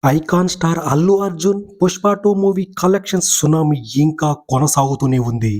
Icon star Allu Arjun 'Pushpa 2' movie collections tsunami ఇంకా కొనసాగుతూనే ఉంది.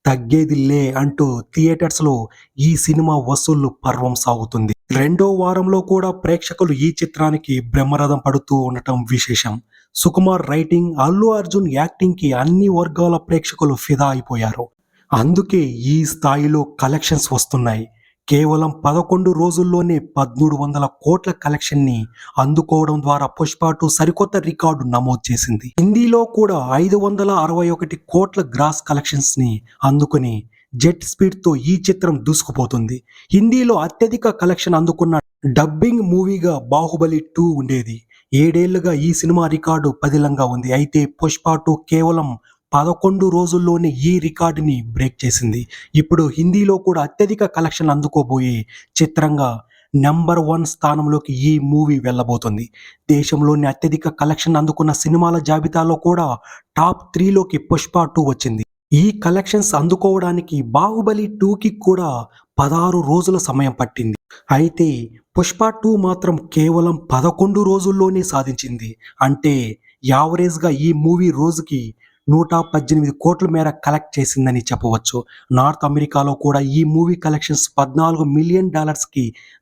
తగ్గేది లే అంటూ థియేటర్స్‌లో ఈ సినిమా వసూళ్లు పర్వం సాగుతుంది. రెండో వారంలో కూడా ప్రేక్షకులు ఈ చిత్రానికి బ్రహ్మరథం పడుతూ ఉండటం విశేషం. సుకుమార్ రైటింగ్, అల్లు అర్జున్ యాక్టింగ్‌కి అన్ని వర్గాల ప్రేక్షకులు ఫిదా అయిపోయారు. అందుకే ఈ స్థాయిలో కలెక్షన్స్ వస్తున్నాయి. కేవలం 11 రోజుల్లోనే 1300 కోట్ల కలెక్షన్‌ని అందుకోవడం ద్వారా 'పుష్ప 2' సరికొత్త రికార్డు నమోదు చేసింది. హిందీలో కూడా 561 కోట్ల గ్రాస్ కలెక్షన్స్‌ని అందుకుని జెట్ స్పీడ్‌తో ఈ చిత్రం దూసుకుపోతుంది. హిందీలో అత్యధిక కలెక్షన్ అందుకున్న డబ్బింగ్ మూవీగా 'బాహుబలి 2' ఉండేది. 7 ఏళ్లుగా ఈ సినిమా రికార్డు పదిలంగా ఉంది. అయితే 'పుష్ప 2' కేవలం 11 రోజుల్లోనే ఈ రికార్డుని బ్రేక్ చేసింది. ఇప్పుడు హిందీలో కూడా అత్యధిక కలెక్షన్ అందుకోబోయే చిత్రంగా నంబర్ 1 స్థానంలోకి ఈ మూవీ వెళ్ళబోతుంది. దేశంలోని అత్యధిక కలెక్షన్ అందుకున్న సినిమాల జాబితాలో కూడా టాప్ 3లోకి 'పుష్ప 2' వచ్చింది. ఈ కలెక్షన్స్ అందుకోవడానికి 'బాహుబలి 2'కి కూడా 16 రోజుల సమయం పట్టింది. అయితే 'పుష్ప 2' మాత్రం కేవలం 11 రోజుల్లోనే సాధించింది. అంటే యావరేజ్‌గా ఈ మూవీ రోజుకి 118 కోట్ల మేర కలెక్ట్ చేసిందని చెప్పవచ్చు. నార్త్ అమెరికాలో కూడా ఈ మూవీ కలెక్షన్స్ $14 మిలియన్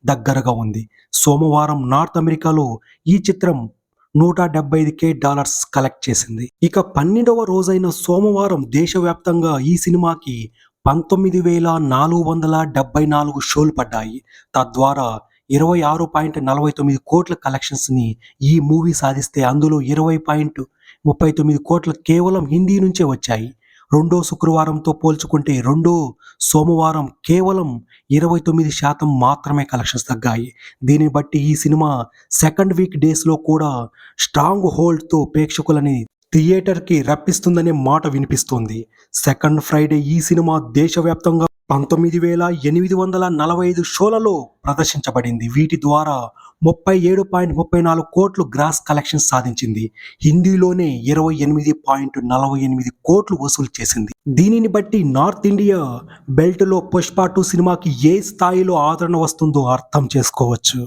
దగ్గరగా ఉంది. సోమవారం నార్త్ అమెరికాలో ఈ చిత్రం $175 కలెక్ట్ చేసింది. ఇక 12వ రోజైన సోమవారం దేశవ్యాప్తంగా ఈ సినిమాకి 19,474 షోలు పడ్డాయి. తద్వారా 26.49 కోట్ల కలెక్షన్స్‌ని ఈ మూవీ సాధిస్తే అందులో 20.39 కోట్లు కేవలం హిందీ నుంచే వచ్చాయి. రెండో శుక్రవారంతో పోల్చుకుంటే రెండో సోమవారం కేవలం 29% మాత్రమే కలెక్షన్స్ తగ్గాయి. దీన్ని బట్టి ఈ సినిమా సెకండ్ వీక్ డేస్‌లో కూడా స్ట్రాంగ్ హోల్డ్‌తో ప్రేక్షకులని థియేటర్‌కి రప్పిస్తుందనే మాట వినిపిస్తోంది. సెకండ్ ఫ్రైడే ఈ సినిమా దేశవ్యాప్తంగా 19,845 షోలలో ప్రదర్శించబడింది. వీటి ద్వారా 37.34 కోట్లు గ్రాస్ కలెక్షన్స్ సాధించింది. హిందీలోనే 28.48 కోట్లు వసూలు చేసింది. దీనిని బట్టి నార్త్ ఇండియా బెల్ట్లో 'పుష్ప 2' సినిమాకి ఏ స్థాయిలో ఆదరణ వస్తుందో అర్థం చేసుకోవచ్చు.